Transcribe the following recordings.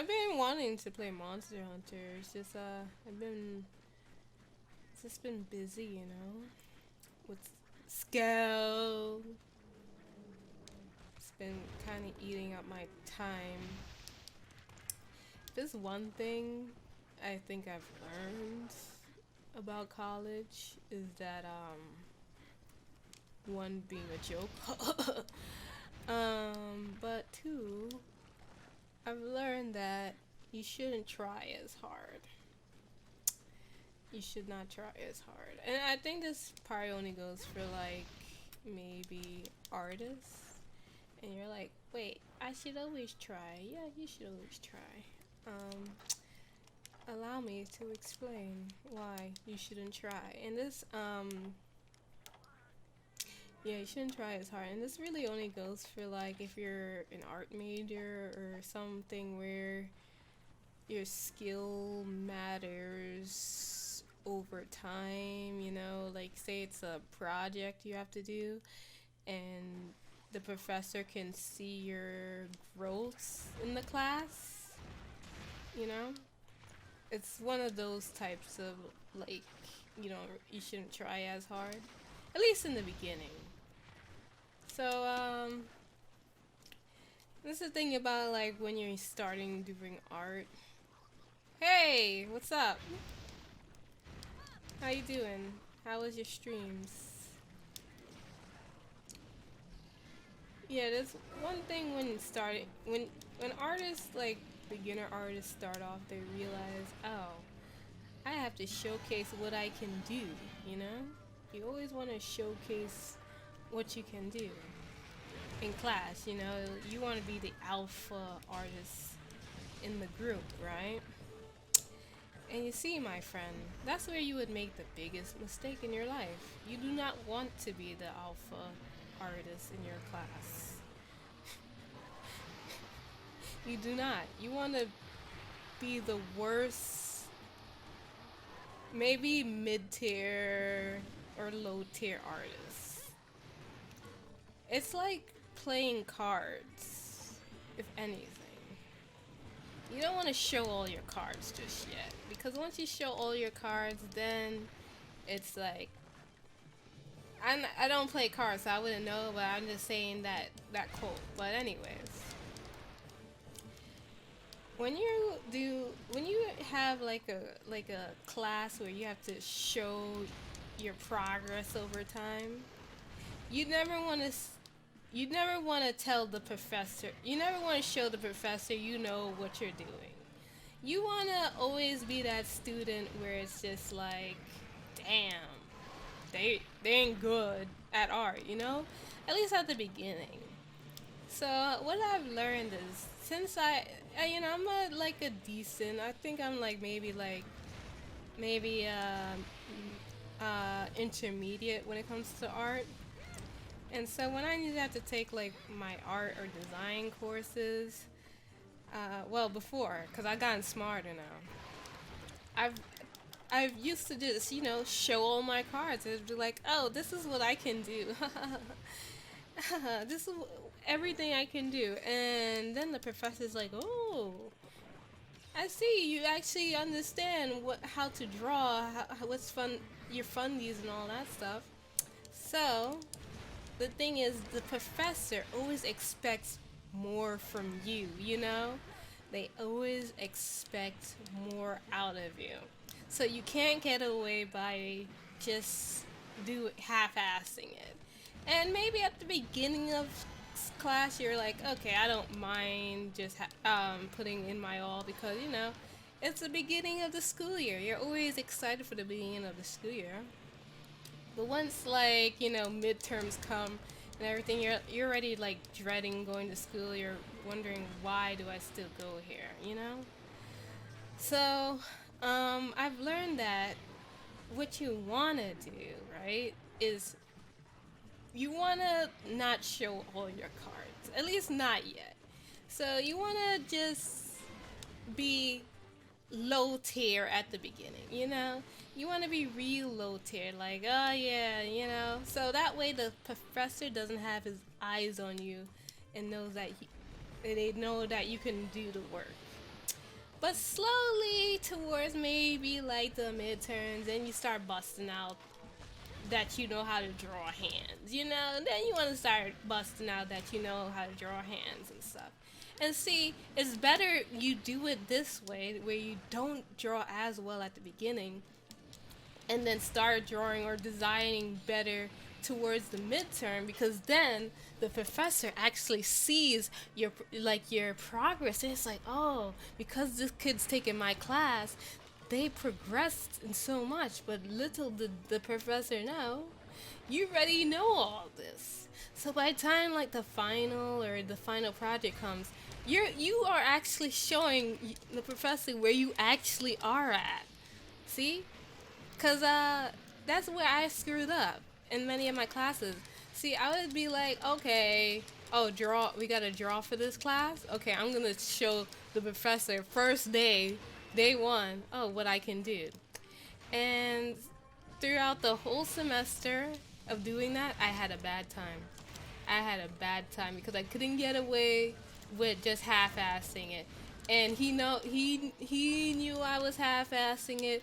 been wanting to play Monster Hunter. It's just it's just been busy, with school. It's been kind of eating up my time. There's one thing I think I've learned about college is that one being a joke, but two, I've learned that you shouldn't try as hard. You should not try as hard. And I think this probably only goes for like maybe artists. And you're like, wait, I should always try. Yeah, you should always try. Allow me to explain why you shouldn't try. And this, yeah, you shouldn't try as hard. And this really only goes for like if you're an art major or something where your skill matters over time, like say it's a project you have to do and the professor can see your growth in the class, you know? It's one of those types of like, you shouldn't try as hard, at least in the beginning. So, this is the thing about like when you're starting doing art. Hey, what's up? How you doing? How was your streams? Yeah, there's one thing when artists like beginner artists start off, they realize, oh, I have to showcase what I can do, you know? You always want to showcase what you can do in class, you want to be the alpha artist in the group, right? And you see, my friend, that's where you would make the biggest mistake in your life. You do not want to be the alpha artist in your class. You do not. You want to be the worst, maybe mid-tier or low-tier artist. It's like playing cards, if anything. You don't want to show all your cards just yet, because once you show all your cards, then it's like, I don't play cards, so I wouldn't know, but I'm just saying that quote. But anyways, when you have like a class where you have to show your progress over time, you never want to tell the professor, you never want to show the professor you know what you're doing. You want to always be that student where it's just like, damn, they ain't good at art, at least at the beginning. So what I've learned is, since I'm a decent, I think I'm like maybe intermediate when it comes to art. And so when I have to take like my art or design courses, well, before, because I've gotten smarter now, I've used to just show all my cards and be like, oh, this is what I can do. This is everything I can do. And then the professor's like, oh, I see you actually understand how to draw, what's fun, your fundies and all that stuff. So the thing is, the professor always expects more from you, They always expect more out of you. So you can't get away by just half-assing it. And maybe at the beginning of class, you're like, okay, I don't mind just putting in my all because, it's the beginning of the school year. You're always excited for the beginning of the school year. But once midterms come and everything, you're already like dreading going to school. You're wondering, why do I still go here, So I've learned that what you wanna do, right, is you wanna not show all your cards, at least not yet. So you wanna just be low tier at the beginning, You want to be real low tier, like, oh yeah, So that way the professor doesn't have his eyes on you and knows that they know that you can do the work. But slowly towards maybe like the midterms, then you start busting out that you know how to draw hands, you know? And then you want to start busting out that you know how to draw hands and stuff. And see, it's better you do it this way, where you don't draw as well at the beginning, and then start drawing or designing better towards the midterm, because then the professor actually sees your progress, and it's like, oh, because this kid's taking my class, they progressed in so much. But little did the professor know, you already know all this. So by the time like the final or the final project comes, you are actually showing the professor where you actually are at. See? Cause that's where I screwed up in many of my classes. See, I would be like, okay, oh, draw. We got to draw for this class. Okay, I'm gonna show the professor first day one. Oh, what I can do. And throughout the whole semester of doing that, I had a bad time. I had a bad time because I couldn't get away with just half-assing it. And he knew I was half-assing it.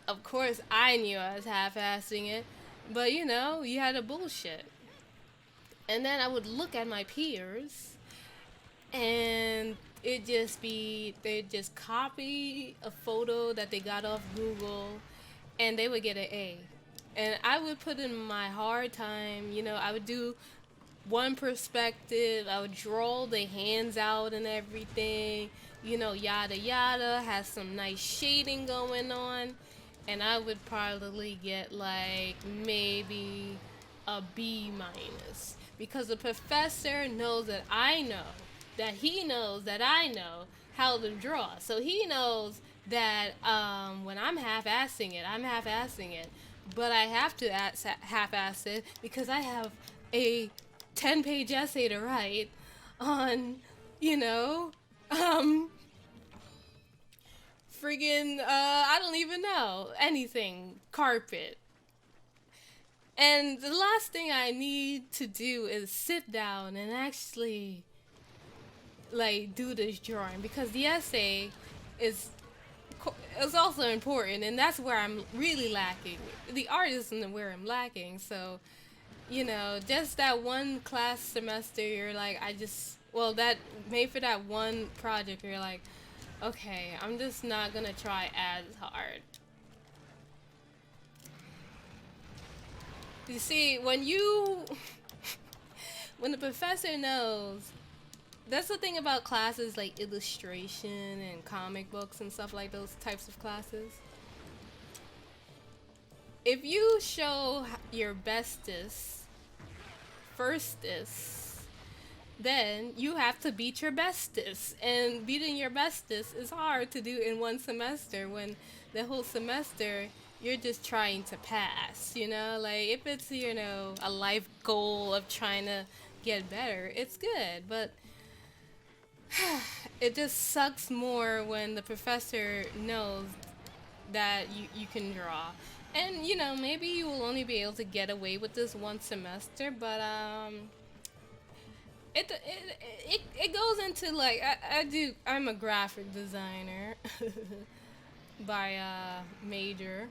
Of course, I knew I was half-assing it, but you know, you had a bullshit. And then I would look at my peers, and they'd just copy a photo that they got off Google, and they would get an A. And I would put in my hard time, you know, I would do one perspective, I would draw the hands out and everything, you know, yada yada, has some nice shading going on, and I would probably get like maybe a B minus, because the professor knows that I know that he knows that I know how to draw. So he knows that when I'm half-assing it, I'm half-assing it. But I have to half-ass it because I have a 10-page essay to write on, you know, friggin', I don't even know, anything, carpet. And the last thing I need to do is sit down and actually like do this drawing, because the essay is also important, and that's where I'm really lacking. The art isn't where I'm lacking. So, you know, just that one class semester, you're like, that made for that one project, you're like, okay, I'm just not gonna try as hard. You see, when the professor knows, that's the thing about classes like illustration and comic books and stuff like those types of classes. If you show your bestest, firstest, then you have to beat your bestest. And beating your bestest is hard to do in one semester, when the whole semester you're just trying to pass, you know? Like, if it's, you know, a life goal of trying to get better, it's good. But it just sucks more when the professor knows that you can draw. And, you know, maybe you will only be able to get away with this one semester, but it goes into like, I'm a graphic designer by major.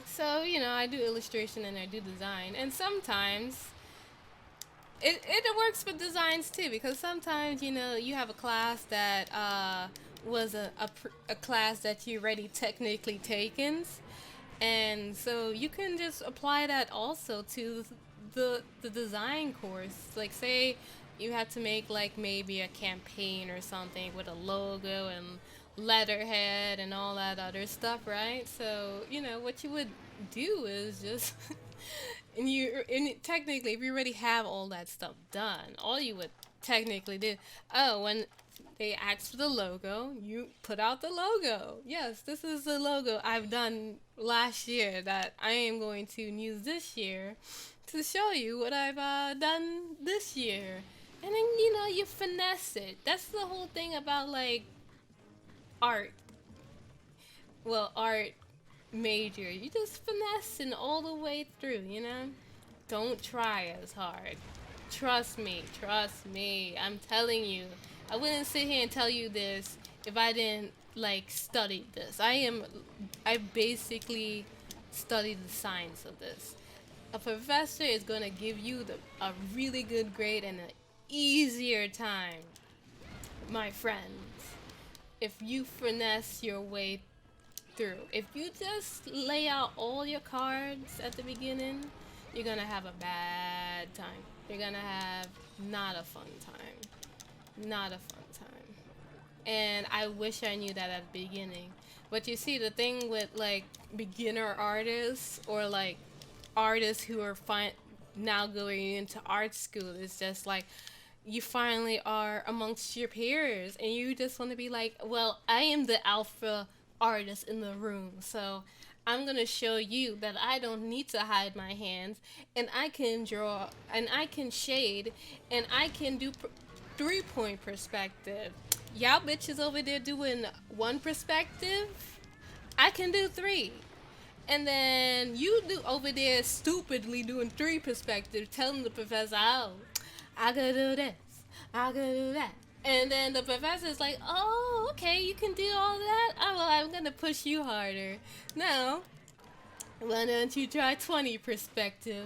So, you know, I do illustration and I do design, and sometimes it works for designs too, because sometimes, you know, you have a class that was a class that you already technically taken, and so you can just apply that also to the design course. Like, say you had to make like maybe a campaign or something with a logo and letterhead and all that other stuff, right? So, you know, what you would do is just and technically, if you already have all that stuff done, all you would technically do, oh, when they ask for the logo, you put out the logo. Yes, this is the logo I've done last year that I am going to use this year to show you what I've done this year. And then, you know, you finesse it. That's the whole thing about, like, art. Well, art major. You just finessing all the way through, you know? Don't try as hard. Trust me. I'm telling you. I wouldn't sit here and tell you this if I didn't like study this. I basically studied the science of this. A professor is gonna give you a really good grade and an easier time, my friends, if you finesse your way through. If you just lay out all your cards at the beginning, you're gonna have a bad time. You're gonna have not a fun time. Not a fun time. And I wish I knew that at the beginning. But you see, the thing with like beginner artists or like artists who are now going into art school is just like you finally are amongst your peers and you just want to be like, well, I am the alpha artist in the room, so I'm gonna show you that I don't need to hide my hands, and I can draw, and I can shade, and I can do 3-point perspective. Y'all bitches over there doing one perspective, I can do three. And then you do over there stupidly doing 3 perspective, telling the professor, oh, I gotta do this, I gotta do that. And then the professor's like, oh, okay, you can do all that? Oh, well, I'm gonna push you harder. Now, why don't you try 20 perspective?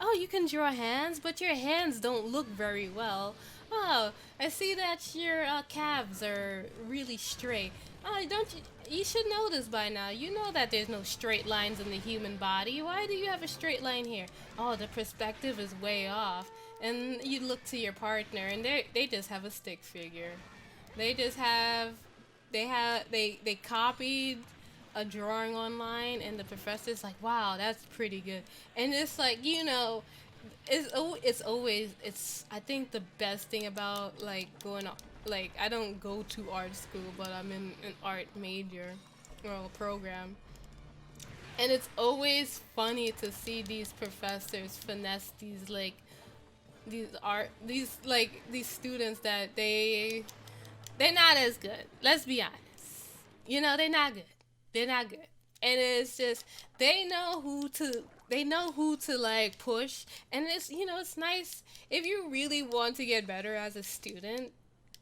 Oh, you can draw hands, but your hands don't look very well. Oh, I see that your calves are really straight. Oh, don't you? You should know this by now. You know that there's no straight lines in the human body. Why do you have a straight line here? Oh, the perspective is way off. And you look to your partner, and they just have a stick figure. They just have, they copied a drawing online, and the professor's like, wow, that's pretty good. And it's like, you know, it's always, it's, I think the best thing about like going on, like I don't go to art school, but I'm in an art major or a program. And it's always funny to see these professors finesse these students that they're not as good. Let's be honest. You know, they're not good. They're not good. And it's just they know who to like push, and it's, you know, it's nice if you really want to get better as a student,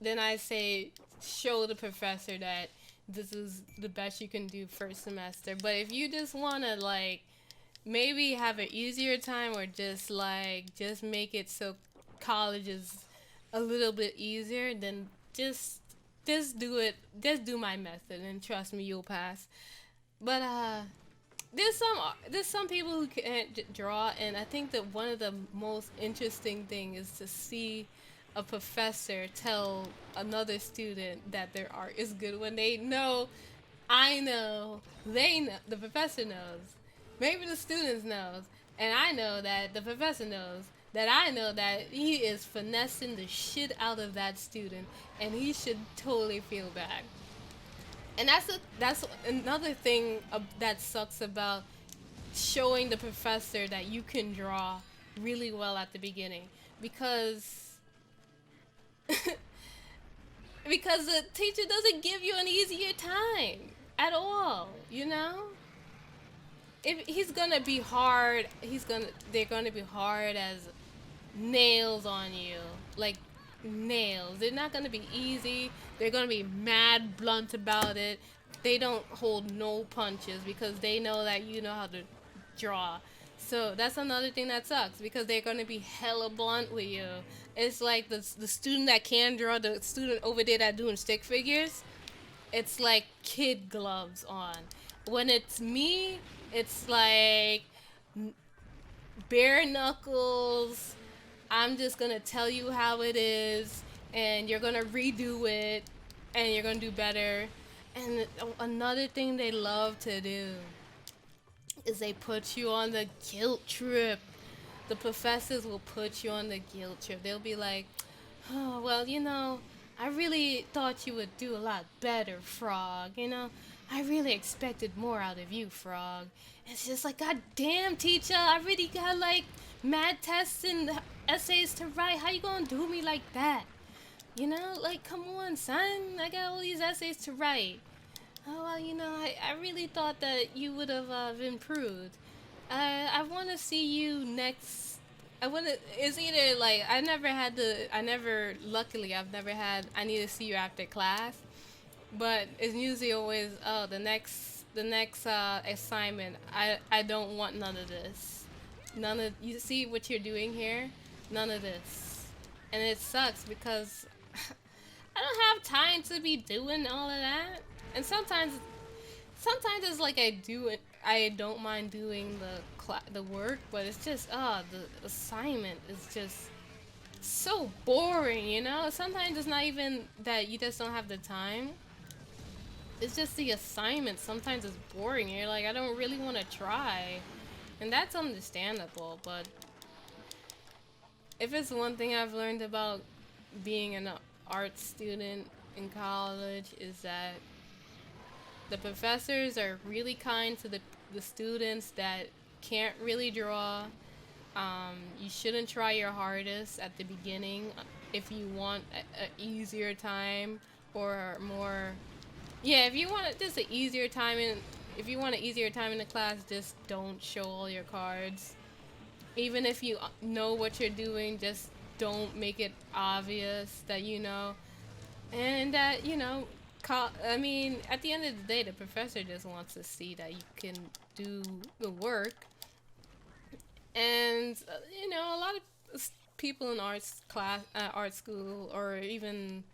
then I say show the professor that this is the best you can do first semester. But if you just want to like maybe have an easier time or just make it so college is a little bit easier, then just do it, just do my method and trust me, you'll pass. But there's some people who can't draw, and I think that one of the most interesting thing is to see a professor tell another student that their art is good when they know, I know, they know, the professor knows, maybe the students knows, and I know that the professor knows that I know that he is finessing the shit out of that student, and he should totally feel bad. And that's another thing that sucks about showing the professor that you can draw really well at the beginning, because because the teacher doesn't give you an easier time at all, you know? If he's gonna be hard, they're gonna be hard as nails on you, like nails. They're not gonna be easy. They're gonna be mad blunt about it. They don't hold no punches because they know that you know how to draw. So that's another thing that sucks, because they're gonna be hella blunt with you. It's like the student that can draw, the student over there that doing stick figures. It's like kid gloves on. When it's me, it's like bare knuckles. I'm just gonna tell you how it is, and you're gonna redo it, and you're gonna do better. And another thing they love to do is they put you on the guilt trip. The professors will put you on the guilt trip. They'll be like, oh, well, you know, I really thought you would do a lot better, Frog. You know, I really expected more out of you, Frog. It's just like, God damn, teacher, I really got like mad tests and essays to write. How you gonna do me like that? You know, like, come on, son. I got all these essays to write. Oh, well, you know, I really thought that you would have improved. I want to see you next I wouldn't. It's either like I never had the. I never. Luckily, I've never had. I need to see you after class, but it's usually always the next assignment. I don't want none of this. None of you see what you're doing here. None of this, and it sucks because I don't have time to be doing all of that. And sometimes it's like I do it. I don't mind doing the work, but it's just the assignment is just so boring, you know? Sometimes it's not even that you just don't have the time. It's just the assignment. Sometimes it's boring. You're like, I don't really want to try. And that's understandable, but if it's one thing I've learned about being an art student in college is that the professors are really kind to the students that can't really draw. You shouldn't try your hardest at the beginning if you want a easier time or more. Yeah, if you want just an easier time in, if you want an easier time in the class, just don't show all your cards. Even if you know what you're doing, just don't make it obvious that you know, and that you know. I mean, at the end of the day, the professor just wants to see that you can do the work. And you know, a lot of people in arts class, art school, or even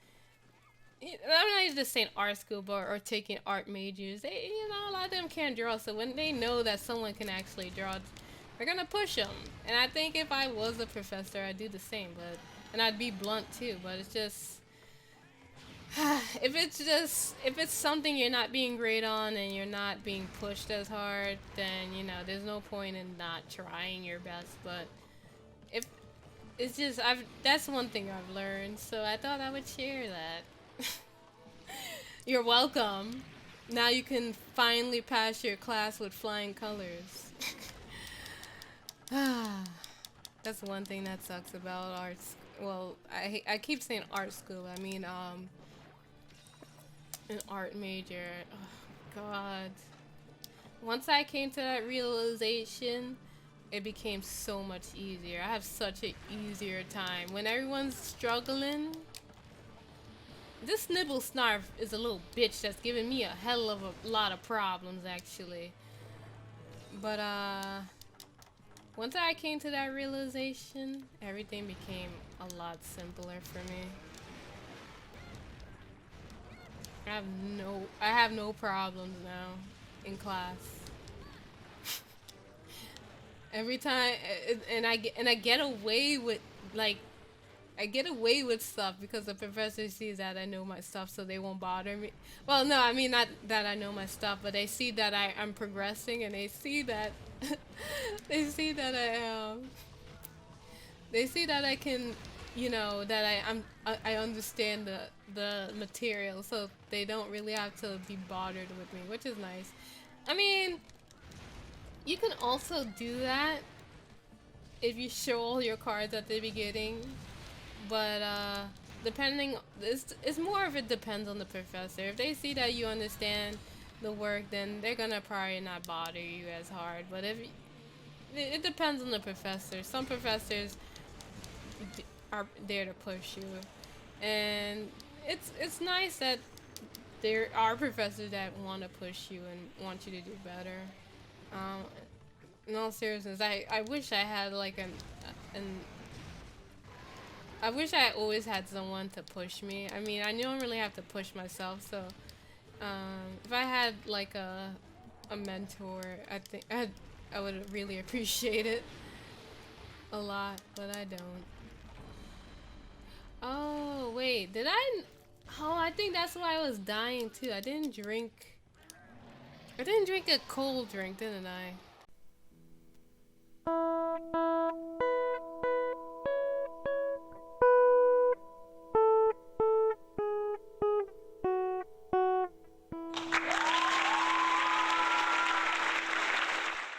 I'm not even just saying art school, but or taking art majors. They, you know, a lot of them can't draw. So when they know that someone can actually draw, they're gonna push them. And I think if I was a professor, I'd do the same. But and I'd be blunt too. But it's just if it's something you're not being great on and you're not being pushed as hard, then you know there's no point in not trying your best. But if it's just that's one thing I've learned, so I thought I would share that. You're welcome. Now you can finally pass your class with flying colors. That's one thing that sucks about arts. Well, I keep saying art school. I mean an art major. Oh, God. Once I came to that realization, it became so much easier. I have such an easier time. When everyone's struggling, this nibble snarf is a little bitch that's giving me a hell of a lot of problems, actually. But, once I came to that realization, everything became a lot simpler for me. I have no problems now in class. Every time, and I get away with like I get away with stuff because the professor sees that I know my stuff, so they won't bother me. Well, no, I mean not that I know my stuff, but they see that I'm progressing, and they see that they see that they see that I can, you know, that I understand the material, so they don't really have to be bothered with me, which is nice. I mean, you can also do that if you show all your cards at the beginning, but depending, it's more of it depends on the professor. If they see that you understand the work, then they're gonna probably not bother you as hard. But if it depends on the professor. Some professors are there to push you, and it's nice that there are professors that want to push you and want you to do better. Um, in all seriousness, I wish I had like an I wish I always had someone to push me. I mean, I don't really have to push myself, so if I had like a mentor, I think I would really appreciate it a lot, but I don't. Oh, wait, did I? Oh, I think that's why I was dying too. I didn't drink. I didn't drink a cold drink, didn't I?